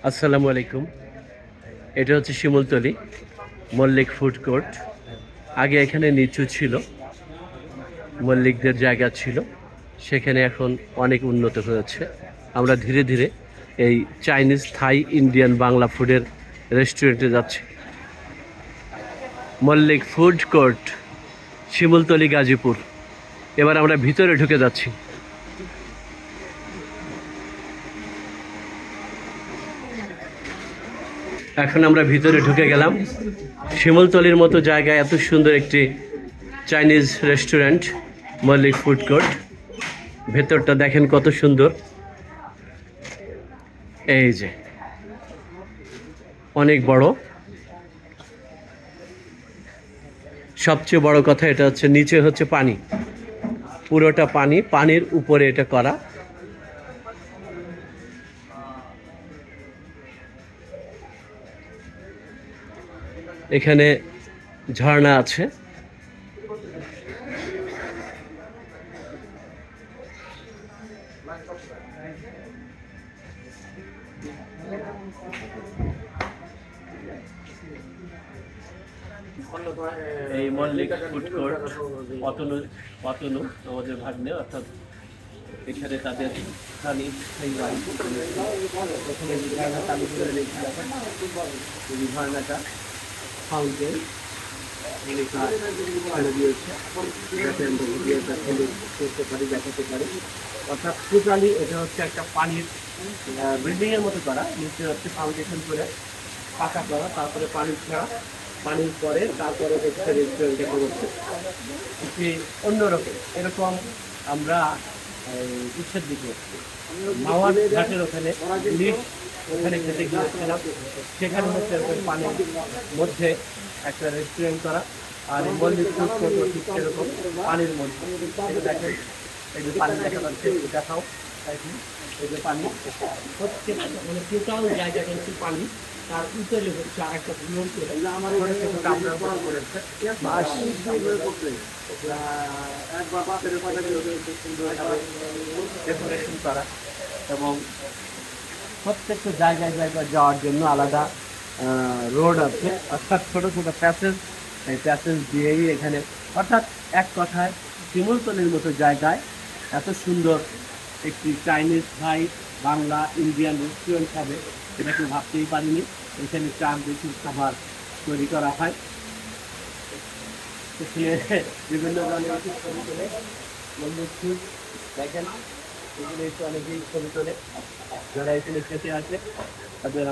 আসসালামু আলাইকুম। এটা হচ্ছে শিমুলতলি মল্লিক ফুড কোর্ট। আগে এখানে নিচু ছিল, মল্লিকদের জায়গা ছিল, সেখানে এখন অনেক উন্নত হয়েছে। আমরা ধীরে ধীরে এই চাইনিজ, থাই, ইন্ডিয়ান, বাংলা ফুডের রেস্টুরেন্টে যাচ্ছি। Mallik food court, Shimultoli, Gazipur. এবার আমরা ভিতরে ঢুকে যাচ্ছি। এখন আমরা ভিতরে ঢুকে গেলাম। শিমুলতলির মতো জায়গায় এত সুন্দর একটি Chinese restaurant, Mallik food court. ভেতরটা দেখেন কত সুন্দর। এই যে অনেক বড়। সবচেয়ে বড় কথা এটা হচ্ছে নিচে হচ্ছে পানি, পুরোটা পানি, পানির উপরে এটা করা। এখানে ঝর্ণা আছে। এই মল্লিক ফুড কোর্ট অতনু অতনু আমাদের ভাগ্নে, অর্থাৎ এখানে তাদের স্থানীয় স্থায়ী বাড়ি। এখানে যে ঝর্ণা চালু করে রেখে রাখেন, এই ঝর্ণাটা ফাউন্টেন করতে পারি, দেখাতে পারি। অর্থাৎ টোটালি এটা হচ্ছে একটা পানির বিল্ডিং এর মতো করা। নিচে হচ্ছে ফাউন্ডেশন করে পাকা করা, তারপরে পানি ছাড়া, পানির পরে তারপরে হচ্ছে রেস্টুরেন্টে করছে একটি অন্যরকম। এরকম আমরা ইচ্ছের দিকে মাওয়ার ঘাটের ওখানে ওখানে খেতে গিয়েছিলাম। সেখানে হচ্ছে পানির মধ্যে একটা রেস্টুরেন্ট করা, আর এই মল্লিক ফুড কোর্ট ঠিক সেরকম পানির মধ্যে। দেখেন এই যে পানি দেখা যাচ্ছে, দেখাও। এই যে পানি হচ্ছে মানে টোটাল জায়গা কিন্তু পানি, তার উপরে হচ্ছে আর একটা নিয়ম করে আমার কামরা করেছে ডেকোরেশন করা, এবং প্রত্যেকটা জায়গায় জায়গায় যাওয়ার জন্য আলাদা রোড আছে, অর্থাৎ ছোট ছোট প্যাসেজ। এই প্যাসেজ দিয়েই এখানে, অর্থাৎ এক কথায় শিমুলতলির মতো জায়গায় এত সুন্দর একটি চাইনিজ, থাই, বাংলা, ইন্ডিয়ান রেস্টুরেন্ট হবে এটা কেউ ভাবতেই পারিনি। এখানে চার দেশের খাবার তৈরি করা হয়। বিভিন্ন ধরনের ছবি তোলে, দেখেন এগুলো একটু অনেকেই ছবি তোলে। যারা এখানে খেতে আসে তাদের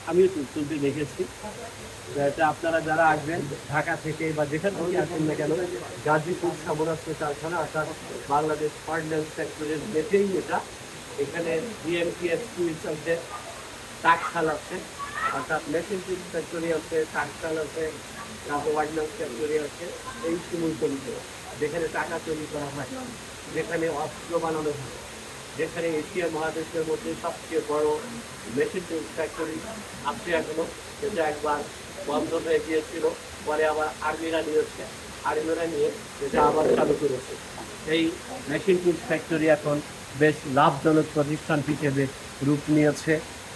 আমিও তুলতে দেখেছি। এটা আপনারা যারা আসবেন ঢাকা থেকে বা যেখান থেকে আসেন না কেন, গাজীপুর সাবরাস্ত কারখানা অর্থাৎ বাংলাদেশ অর্ডিন্যান্স ফ্যাক্টরির বেঁচেই এটা। এখানে বিএমপিএস আছে, টাকশাল আছে, অর্থাৎ মেশিন টুল ফ্যাক্টরি আছে, টাকশাল আছে, তারপর অর্ডিন্যান্স ফ্যাক্টরি আছে। এই শিমুলতলিতে যেখানে টাকা তৈরি করা হয়, যেখানে অস্ত্র বানানো হয়, যেখানে এশিয়া মহাদেশের মধ্যে সবচেয়ে বড় মেশিন টুল ফ্যাক্টরি আছে এখনো। সেটা একবার বন্ধ হয়ে গিয়েছিল, পরে আবার আর্মিরা নিয়ে এটা আবার চালু করেছে। এই মেশিন টুল ফ্যাক্টরি এখন বেশ লাভজনক প্রতিষ্ঠান হিসেবে রূপ নিয়েছে।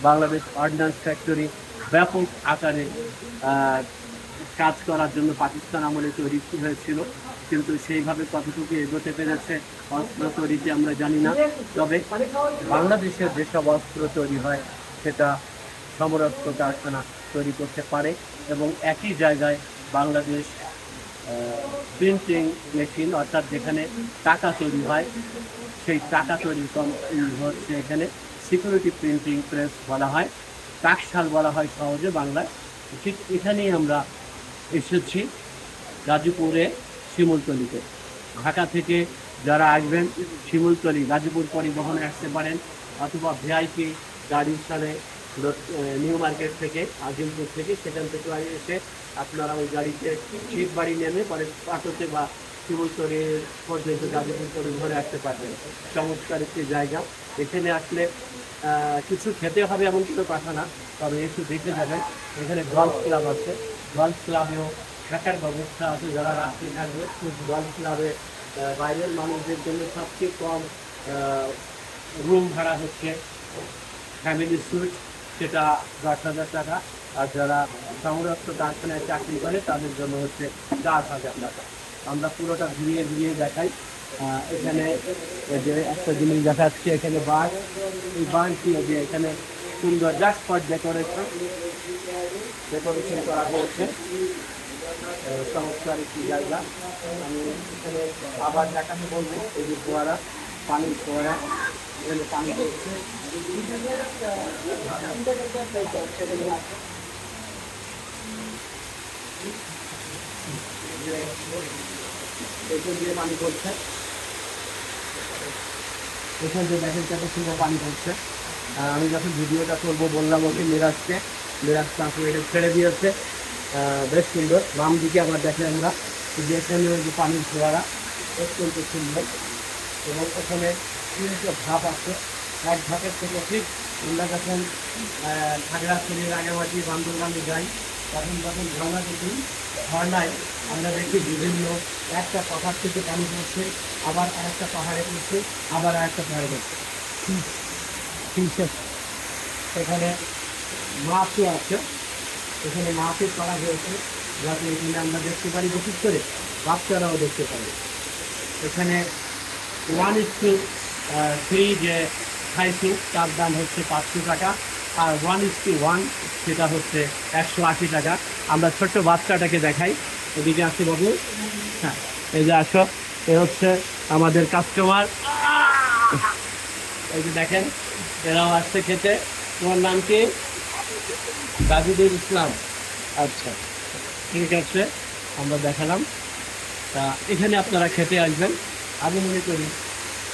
বাংলাদেশ অর্ডিন্যান্স ফ্যাক্টরি ব্যাপক আকারে কাজ করার জন্য পাকিস্তান আমলে তৈরি হয়েছিল, কিন্তু সেইভাবে কতটুকু এগোতে পেরেছে অস্ত্র তৈরিতে আমরা জানি না। তবে বাংলাদেশের যেসব অস্ত্র তৈরি হয় সেটা সমরাস্ত্র কারখানা তৈরি করতে পারে, এবং একই জায়গায় বাংলাদেশ প্রিন্টিং মেশিন, অর্থাৎ যেখানে টাকা তৈরি হয়, সেই টাকা তৈরি হচ্ছে এখানে সিকিউরিটি প্রিন্টিং প্রেস বলা হয়, টাকশাল বলা হয় সহজে বাংলায়। ঠিক এখানেই আমরা এসেছি, গাজীপুরে শিমুলতলিতে। ঢাকা থেকে যারা আসবেন শিমুলতলি গাজীপুর পরিবহনে আসতে পারেন, অথবা ভিআইপি গাড়ির সাথে নিউ মার্কেট থেকে, আজিমপুর থেকে, সেখান থেকে এসে আপনারা ওই গাড়িতে শীত বাড়ি নেমে পরে পাটোতে বা শিমুলতলির পর্যন্ত গাজীপুর পরিবহনে আসতে পারবেন। চমৎকার একটি জায়গা। এখানে আসলে কিছু খেতে হবে এমন কোনো কথা না, তবে একটু দেখে যাবেন। এখানে গলফ ক্লাব আছে, গলফ ক্লাবেও থাকার ব্যবস্থা আছে। যারা রাত্রি থাকবে গলফ ক্লাবে বাইরের মানুষদের জন্য সবচেয়ে কম রুম ভাড়া হচ্ছে ফ্যামিলি সুইট সেটা 10,000 টাকা, আর যারা সংরক্ষিত কারখানায় চাকরি করে তাদের জন্য হচ্ছে 4,000 টাকা। আমরা পুরোটা ঘুরিয়ে ঘুরিয়ে দেখাই। এখানে এই যে একটা জিনিস দেখাচ্ছি, এখানে বাঁশ, এই বাঁশটি যে এখানে সুন্দর জাস্ট ফর ডেকোরেশন করা হয়েছে। চমৎকার একটি জায়গা। আমি এখানে আবার দেখাতে বলবো, এই যে ফোয়ারা, পানির ফোয়ারা, এখানে পানি পড়ছে। এখান দিয়ে পানি পড়ছে, এখান দিয়ে দেখেন কত সুন্দর পানি পড়ছে। আমি যখন ভিডিওটা করবো বললাম ওকে মিরাজকে, মিরাজ তারপরে এটা ছেড়ে দিয়েছে। বেশ সুন্দর। বাম দিকে আবার দেখেন আমরা যে এখানে যে পানির ফোয়ারা অত্যন্ত সুন্দর, এবং ওখানে 3টা ধাপ আছে। এক ধাপের থেকে ঠিক আমরা যখন খাগড়াছড়ির রাঙামাটি বান্দরবানে যাই তখন ঝর্ণা দেখি, ঝর্ণায় আমরা দেখি বিভিন্ন একটা পাহাড় থেকে পানি পড়ছে, আবার আরেকটা পাহাড়ে পড়ছে, আবার আরেকটা পাহাড়ে পড়ছে। এখানে মাছও আছে, এখানে মাছের করা হয়েছে যাতে এখানে আমরা দেখতে পারি, বিশেষ করে বাচ্চারাও দেখতে পারে। এখানে 1:3 যে খাইছি তার দাম হচ্ছে 500 টাকা, আর 1:1 সেটা হচ্ছে 180 টাকা। আমরা ছোট্ট বাচ্চাটাকে দেখাই, এদিকে আসি বাবু। হ্যাঁ, এই যে আসো, এ হচ্ছে আমাদের কাস্টমার। এই যে দেখেন এরাও আসছে খেতে। তোমার নাম কি? গাজীদুল ইসলাম। আচ্ছা, ঠিক আছে, আমরা দেখালাম। তা এখানে আপনারা খেতে আসবেন। আমি মনে করি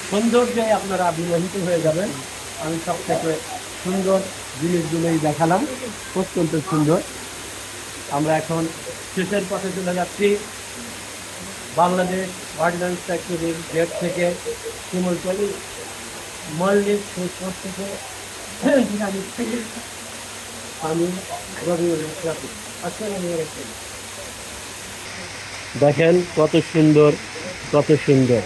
সৌন্দর্যে আপনারা বিমোহিত হয়ে যাবেন। আমি সব থেকে সুন্দর জিনিসগুলোই দেখালাম, অত্যন্ত সুন্দর। আমরা এখন শেষের পথে চলে যাচ্ছি। বাংলাদেশ অর্ডিন্যান্স ফ্যাক্টরির গেট থেকে শিমুলতলী মল্লিক ফুড থেকে আমি রবিউল রাফি। আসসালামু আলাইকুম। দেখেন কত সুন্দর, কত সুন্দর।